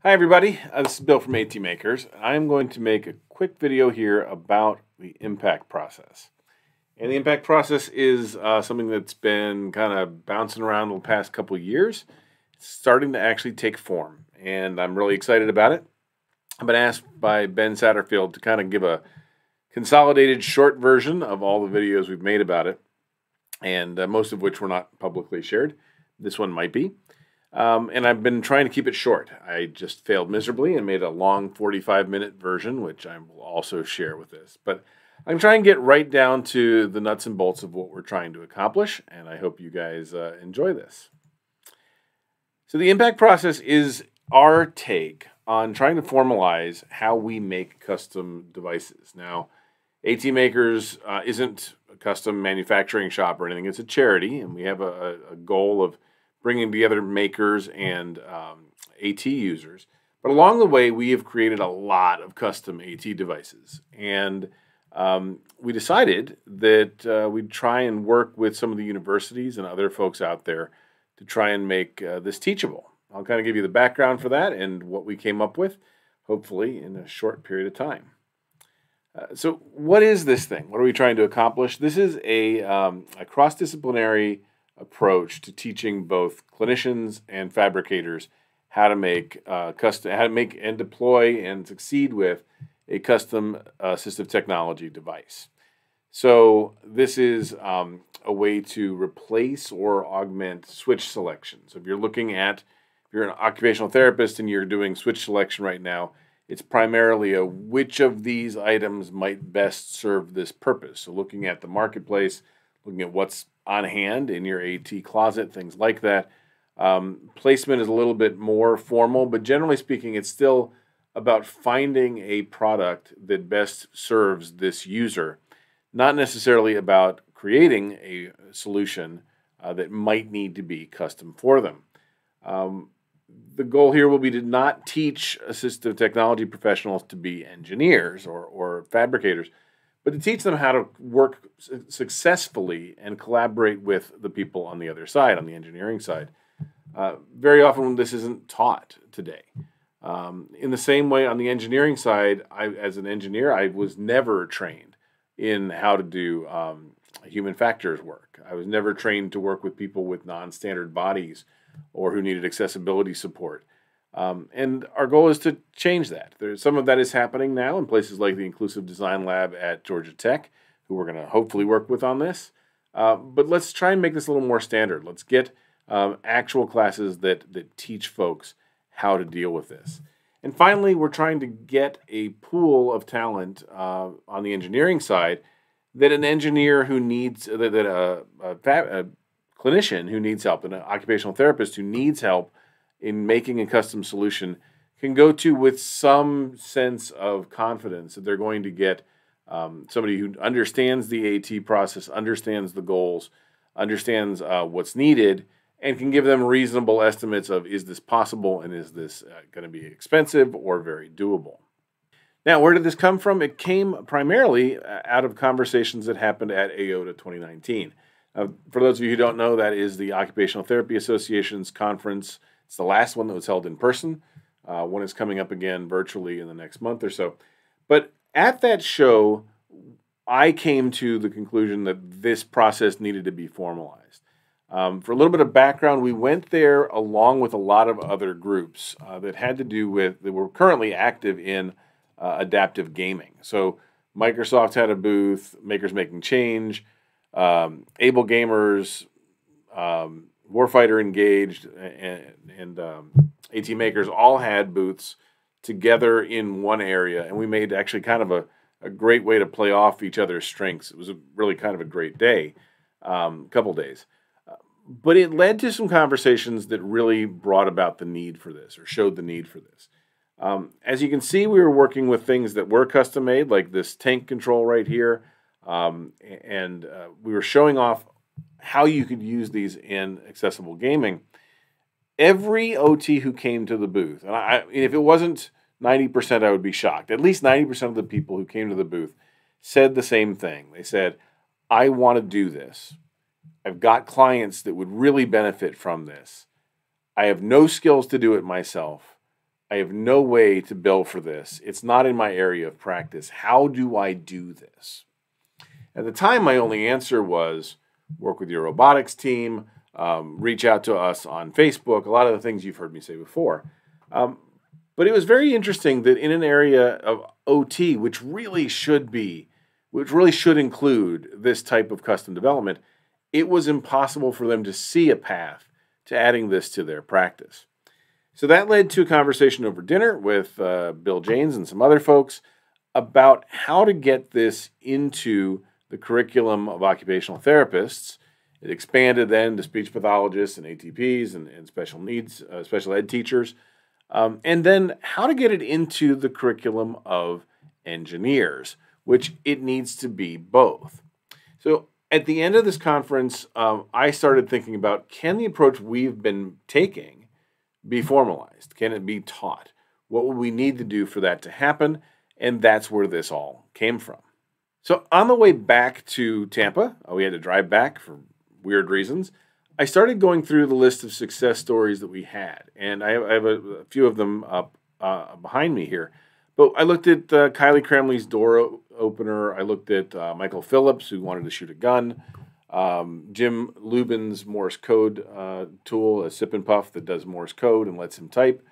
Hi everybody, this is Bill from ATMakers. I'm going to make a quick video here about the impact process. And the impact process is something that's been kind of bouncing around the past couple of years. It's starting to actually take form, and I'm really excited about it. I've been asked by Ben Satterfield to kind of give a consolidated short version of all the videos we've made about it, and most of which were not publicly shared. This one might be. And I've been trying to keep it short. I just failed miserably and made a long 45-minute version, which I will also share with this. But I'm trying to get right down to the nuts and bolts of what we're trying to accomplish, and I hope you guys enjoy this. So the impact process is our take on trying to formalize how we make custom devices. Now, ATMakers isn't a custom manufacturing shop or anything. It's a charity, and we have a goal of bringing together makers and AT users. But along the way, we have created a lot of custom AT devices. And we decided that we'd try and work with some of the universities and other folks out there to try and make this teachable. I'll kind of give you the background for that and what we came up with, hopefully in a short period of time. So what is this thing? What are we trying to accomplish? This is a cross-disciplinary approach to teaching both clinicians and fabricators how to make and deploy and succeed with a custom assistive technology device. So this is a way to replace or augment switch selection. So if you're an occupational therapist and you're doing switch selection right now, it's primarily which of these items might best serve this purpose. So looking at the marketplace, looking at what's on hand in your AT closet, things like that. Placement is a little bit more formal, but generally speaking, it's still about finding a product that best serves this user, not necessarily about creating a solution that might need to be custom for them. The goal here will be to not teach assistive technology professionals to be engineers or fabricators, but to teach them how to work successfully and collaborate with the people on the other side, on the engineering side. Very often this isn't taught today. In the same way, on the engineering side, as an engineer, I was never trained in how to do human factors work. I was never trained to work with people with non-standard bodies or who needed accessibility support. And our goal is to change that. Some of that is happening now in places like the Inclusive Design Lab at Georgia Tech, who we're going to hopefully work with on this. But let's try and make this a little more standard. Let's get actual classes that teach folks how to deal with this. And finally, we're trying to get a pool of talent on the engineering side that an engineer who needs, a clinician who needs help, an occupational therapist who needs help in making a custom solution can go to with some sense of confidence that they're going to get somebody who understands the AT process, understands the goals, understands what's needed, and can give them reasonable estimates of, is this possible and is this going to be expensive or very doable? Now, where did this come from? It came primarily out of conversations that happened at AOTA 2019. For those of you who don't know, that is the Occupational Therapy Association's conference. It's the last one that was held in person. One is coming up again virtually in the next month or so. But at that show, I came to the conclusion that this process needed to be formalized. For a little bit of background, we went there along with a lot of other groups that were currently active in adaptive gaming. So Microsoft had a booth, Makers Making Change, Able Gamers, Warfighter Engaged, and ATMakers all had booths together in one area, and we made actually kind of a great way to play off each other's strengths. It was really kind of a great day, couple days. But it led to some conversations that really brought about the need for this, or showed the need for this. As you can see, we were working with things that were custom made, like this tank control right here, and we were showing off how you could use these in accessible gaming. Every OT who came to the booth, and if it wasn't 90%, I would be shocked. At least 90% of the people who came to the booth said the same thing. They said, I want to do this. I've got clients that would really benefit from this. I have no skills to do it myself. I have no way to bill for this. It's not in my area of practice. How do I do this? At the time, my only answer was work with your robotics team, reach out to us on Facebook, a lot of the things you've heard me say before. But it was very interesting that in an area of OT, which really should include this type of custom development, it was impossible for them to see a path to adding this to their practice. So that led to a conversation over dinner with Bill Janes and some other folks about how to get this into the curriculum of occupational therapists. It expanded then to speech pathologists and ATPs and special needs, special ed teachers. And then how to get it into the curriculum of engineers, which it needs to be both. So at the end of this conference, I started thinking about, can the approach we've been taking be formalized? Can it be taught? What would we need to do for that to happen? And that's where this all came from. So on the way back to Tampa, we had to drive back for weird reasons. I started going through the list of success stories that we had, and I have a few of them up behind me here. But I looked at Kylie Cramley's door opener. I looked at Michael Phillips, who wanted to shoot a gun. Jim Lubin's Morse code tool, a sip and puff that does Morse code and lets him type.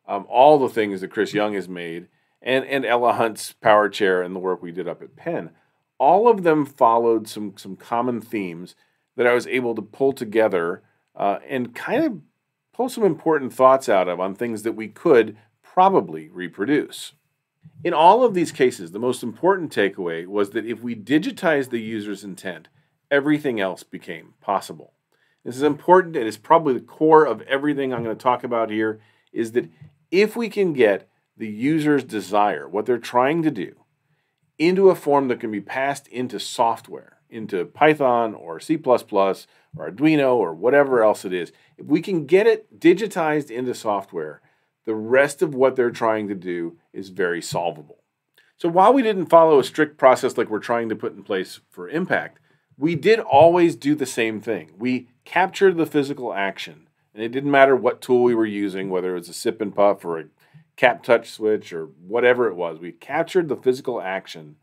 All the things that Chris Young has made, and Ella Hunt's power chair and the work we did up at Penn. All of them followed some common themes that I was able to pull together and kind of pull some important thoughts out of on things that we could probably reproduce. In all of these cases, the most important takeaway was that if we digitized the user's intent, everything else became possible. This is important, and it's probably the core of everything I'm going to talk about here, is that if we can get the user's desire, what they're trying to do, into a form that can be passed into software, into Python or C++ or Arduino or whatever else it is, if we can get it digitized into software, the rest of what they're trying to do is very solvable. So while we didn't follow a strict process like we're trying to put in place for I.M.P.Act, we did always do the same thing. We captured the physical action, and it didn't matter what tool we were using, whether it was a sip and puff or a cap touch switch or whatever it was. We captured the physical action.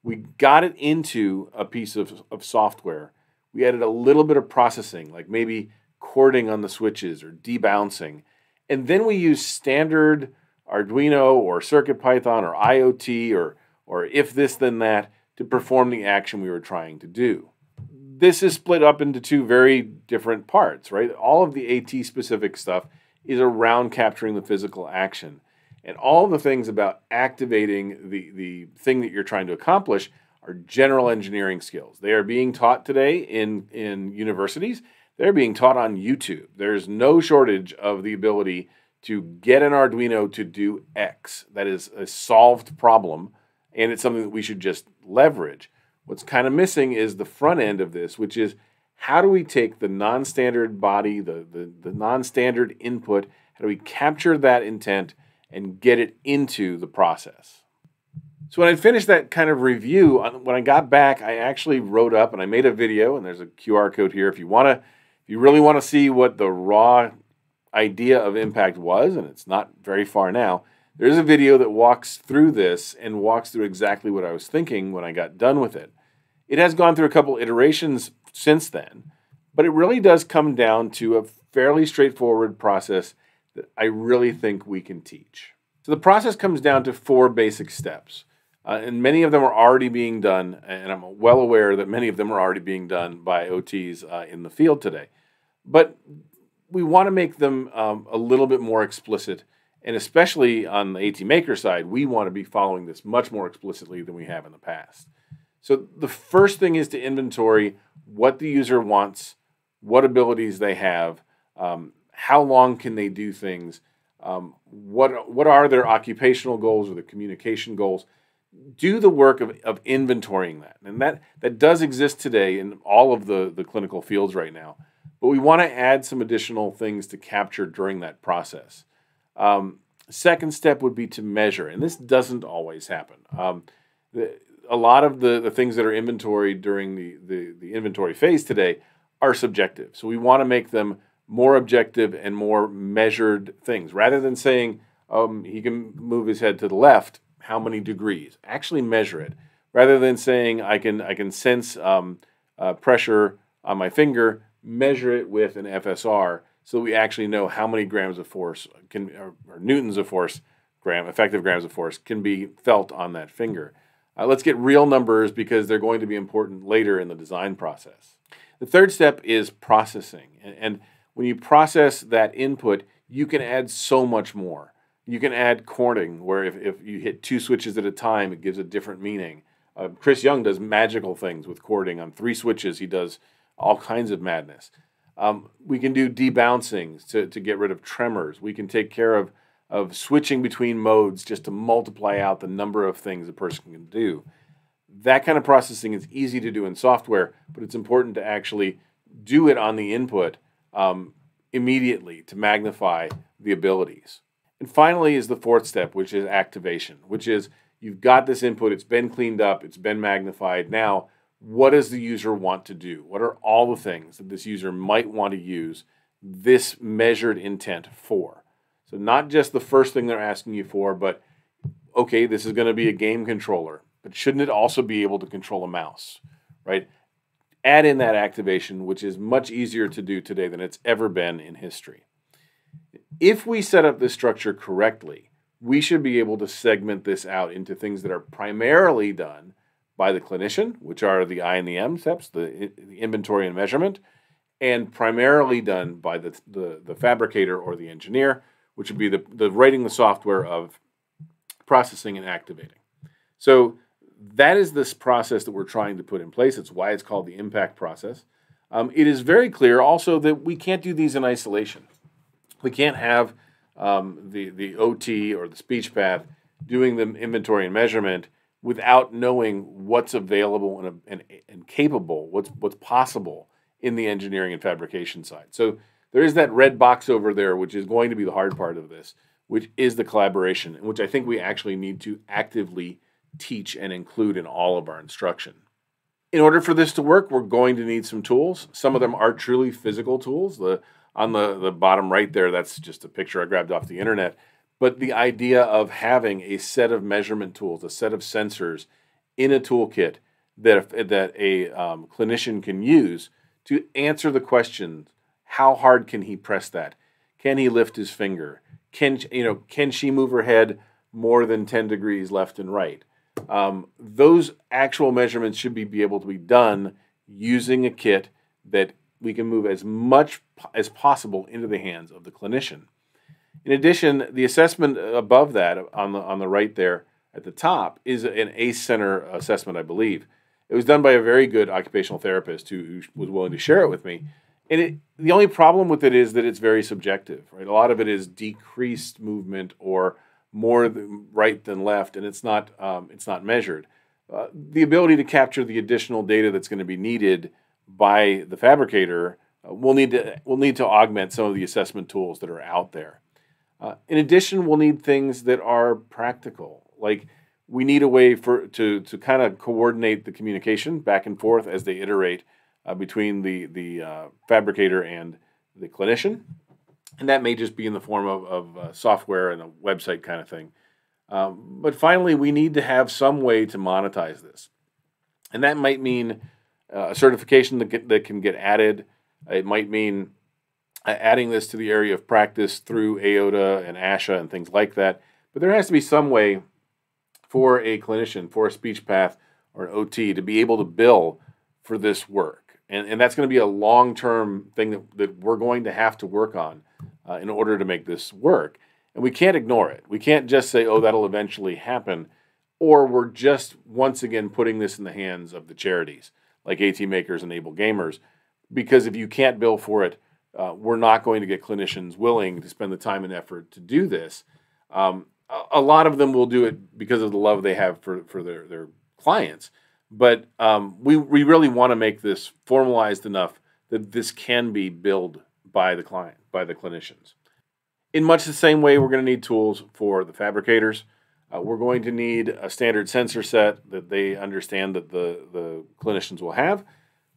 We got it into a piece of software. We added a little bit of processing, like maybe cording on the switches or debouncing. And then we used standard Arduino or CircuitPython or IoT or if this then that to perform the action we were trying to do. This is split up into two very different parts, right? All of the AT specific stuff is around capturing the physical action. And all the things about activating the thing that you're trying to accomplish are general engineering skills. They are being taught today in universities. They're being taught on YouTube. There's no shortage of the ability to get an Arduino to do X. That is a solved problem, and it's something that we should just leverage. What's kind of missing is the front end of this, which is how do we take the non-standard body, the non-standard input, how do we capture that intent and get it into the process? So when I finished that kind of review, when I got back, I actually wrote up and I made a video, and there's a QR code here if you really want to see what the raw idea of I.M.P.Act was, and it's not very far now. There's a video that walks through this and walks through exactly what I was thinking when I got done with it. It has gone through a couple iterations since then, but it really does come down to a fairly straightforward process that I really think we can teach. So the process comes down to 4 basic steps, and many of them are already being done, and I'm well aware that many of them are already being done by OTs in the field today. But we want to make them a little bit more explicit, and especially on the ATMaker side, we want to be following this much more explicitly than we have in the past. So the first thing is to inventory what the user wants, what abilities they have, how long can they do things, what are their occupational goals or the communication goals. Do the work of inventorying that. And that does exist today in all of the clinical fields right now. But we want to add some additional things to capture during that process. Second step would be to measure, and this doesn't always happen. A lot of the things that are inventoried during the inventory phase today are subjective. So we want to make them more objective and more measured things. Rather than saying, he can move his head to the left. How many degrees? Actually measure it, rather than saying I can sense pressure on my finger. Measure it with an FSR, so we actually know how many grams of force or newtons of force, effective grams of force, can be felt on that finger. Let's get real numbers because they're going to be important later in the design process. The third step is processing. And when you process that input, you can add so much more. You can add chording, where if you hit 2 switches at a time, it gives a different meaning. Chris Young does magical things with chording. On 3 switches, he does all kinds of madness. We can do debouncings to get rid of tremors. We can take care of switching between modes just to multiply out the number of things a person can do. That kind of processing is easy to do in software, but it's important to actually do it on the input immediately to magnify the abilities. And finally is the fourth step, which is activation, which is you've got this input, it's been cleaned up, it's been magnified. Now, what does the user want to do? What are all the things that this user might want to use this measured intent for? So not just the first thing they're asking you for, but, okay, this is going to be a game controller, but shouldn't it also be able to control a mouse, right? Add in that activation, which is much easier to do today than it's ever been in history. If we set up this structure correctly, we should be able to segment this out into things that are primarily done by the clinician, which are the I and the M steps, the inventory and measurement, and primarily done by the fabricator or the engineer, which would be the writing the software of processing and activating. So that is this process that we're trying to put in place. It's why it's called the impact process. It is very clear also that we can't do these in isolation. We can't have the OT or the speech path doing the inventory and measurement without knowing what's available and capable, what's possible in the engineering and fabrication side. So there is that red box over there, which is going to be the hard part of this, which is the collaboration, which I think we actually need to actively teach and include in all of our instruction. In order for this to work, we're going to need some tools. Some of them are truly physical tools. On the bottom right there, that's just a picture I grabbed off the internet. But the idea of having a set of measurement tools, a set of sensors in a toolkit that a clinician can use to answer the question, how hard can he press that? Can he lift his finger? Can she move her head more than 10 degrees left and right? Those actual measurements should be able to be done using a kit that we can move as much as possible into the hands of the clinician. In addition, the assessment above that on the right there at the top is an ACE Center assessment, I believe. It was done by a very good occupational therapist who was willing to share it with me. And the only problem with it is that it's very subjective, right? A lot of it is decreased movement or more right than left, and it's not measured. The ability to capture the additional data that's going to be needed by the fabricator will need to augment some of the assessment tools that are out there. In addition, we'll need things that are practical, like we need a way to kind of coordinate the communication back and forth as they iterate between the fabricator and the clinician. And that may just be in the form of software and a website kind of thing. But finally, we need to have some way to monetize this. And that might mean a certification that can get added. It might mean adding this to the area of practice through AOTA and ASHA and things like that. But there has to be some way for a clinician, for a speech path or an OT to be able to bill for this work. And that's going to be a long-term thing that we're going to have to work on in order to make this work. And we can't ignore it. We can't just say, oh, that'll eventually happen, or we're just, once again, putting this in the hands of the charities, like ATMakers and Able Gamers, because if you can't bill for it, we're not going to get clinicians willing to spend the time and effort to do this. A lot of them will do it because of the love they have for their clients, but we really want to make this formalized enough that this can be billed by the client, by the clinicians. In much the same way, we're going to need tools for the fabricators. We're going to need a standard sensor set that they understand that the clinicians will have.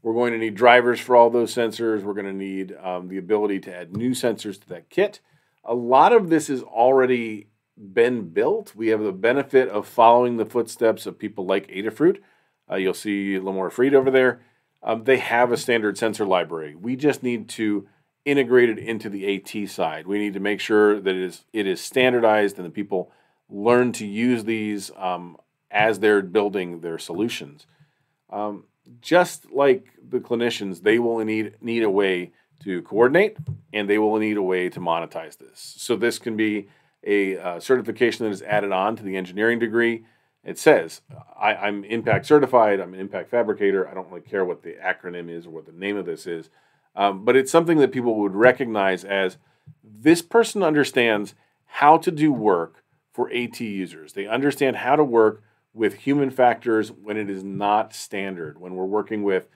We're going to need drivers for all those sensors. We're going to need the ability to add new sensors to that kit. A lot of this is already been built. We have the benefit of following the footsteps of people like Adafruit. You'll see Lamore Fried over there. They have a standard sensor library. We just need to integrate it into the AT side. We need to make sure that it is standardized and that people learn to use these as they're building their solutions. Just like the clinicians, they will need a way to coordinate, and they will need a way to monetize this. So this can be a certification that is added on to the engineering degree. It says, I'm I.M.P.Act certified, I'm an impact fabricator. I don't really care what the acronym is or what the name of this is, but it's something that people would recognize as this person understands how to do work for AT users. They understand how to work with human factors when it is not standard, when we're working with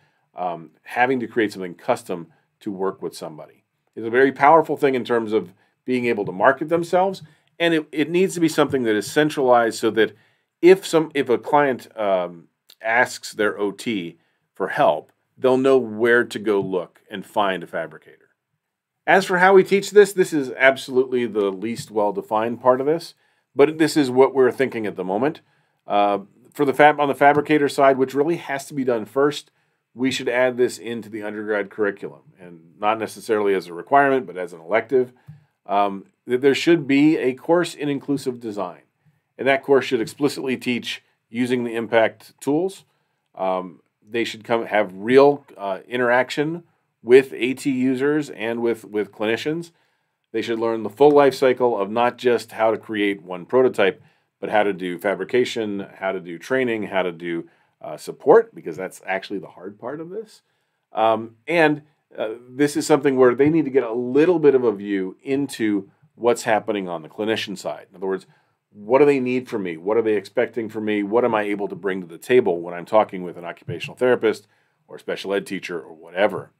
having to create something custom to work with somebody. It's a very powerful thing in terms of being able to market themselves, and it needs to be something that is centralized so that if a client asks their OT for help, they'll know where to go look and find a fabricator. As for how we teach this is absolutely the least well-defined part of this, but this is what we're thinking at the moment. On the fabricator side, which really has to be done first, we should add this into the undergrad curriculum, and not necessarily as a requirement, but as an elective. There should be a course in inclusive design, and that course should explicitly teach using the impact tools. They should have real interaction with AT users and with clinicians. They should learn the full life cycle of not just how to create one prototype, but how to do fabrication, how to do training, how to do support, because that's actually the hard part of this. This is something where they need to get a little bit of a view into what's happening on the clinician side. In other words, what do they need from me? What are they expecting from me? What am I able to bring to the table when I'm talking with an occupational therapist or special ed teacher or whatever?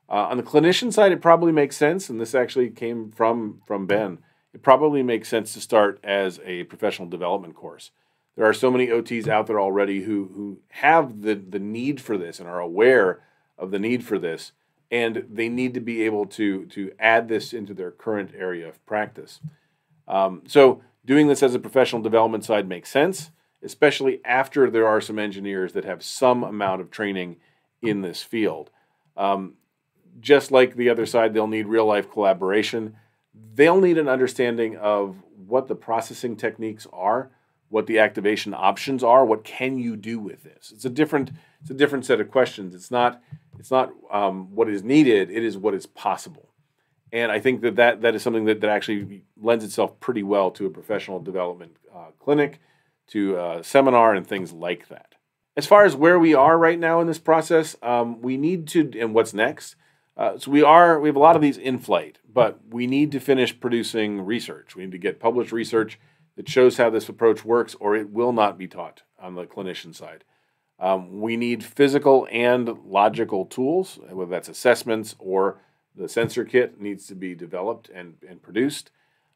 On the clinician side, it probably makes sense, and this actually came from Ben. It probably makes sense to start as a professional development course. There are so many OTs out there already who have the need for this and are aware of the need for this, and they need to be able to add this into their current area of practice. So doing this as a professional development side makes sense, especially after there are some engineers that have some amount of training in this field. Just like the other side, they'll need real-life collaboration. They'll need an understanding of what the processing techniques are, what the activation options are, what can you do with this. It's a different set of questions. It's not what is needed, it is what is possible. And I think that is something that actually lends itself pretty well to a professional development clinic, to a seminar, and things like that. As far as where we are right now in this process, we need to, and what's next. So we have a lot of these in flight, but we need to finish producing research. We need to get published research that shows how this approach works, or it will not be taught on the clinician side. We need physical and logical tools, whether that's assessments or the sensor kit needs to be developed and produced.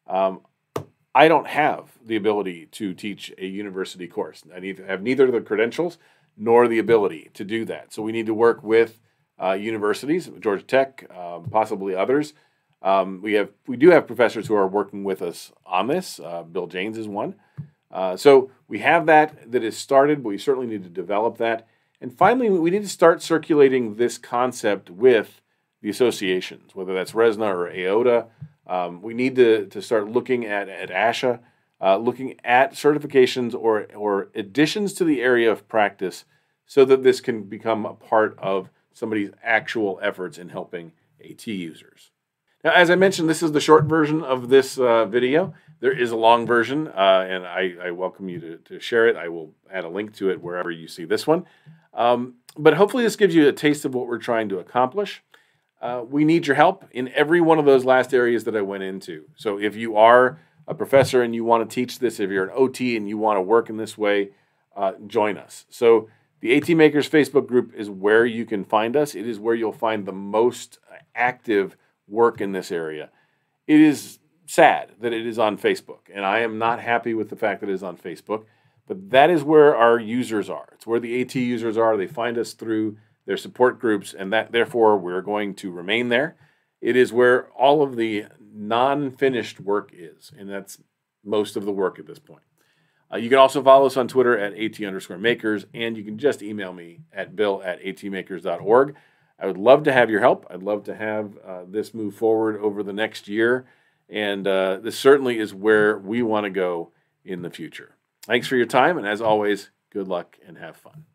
I don't have the ability to teach a university course. I have neither the credentials nor the ability to do that. So we need to work with universities, Georgia Tech, possibly others. We do have professors who are working with us on this. Bill Janes is one. So we have that is started, but we certainly need to develop that. And finally, we need to start circulating this concept with the associations, whether that's RESNA or AOTA. We need to start looking at ASHA, looking at certifications or additions to the area of practice so that this can become a part of somebody's actual efforts in helping AT users. Now, as I mentioned, this is the short version of this video. There is a long version, and I welcome you to share it. I will add a link to it wherever you see this one. But hopefully this gives you a taste of what we're trying to accomplish. We need your help in every one of those last areas that I went into. So if you are a professor and you want to teach this, if you're an OT and you want to work in this way, join us. So the ATMakers Facebook group is where you can find us. It is where you'll find the most active work in this area. It is sad that it is on Facebook, and I am not happy with the fact that it is on Facebook, but that is where our users are. It's where the AT users are. They find us through their support groups, and that therefore we're going to remain there. It is where all of the non-finished work is, and that's most of the work at this point. You can also follow us on Twitter at AT_makers, and you can just email me at bill@atmakers.org. I would love to have your help. I'd love to have this move forward over the next year, and this certainly is where we want to go in the future. Thanks for your time, and as always, good luck and have fun.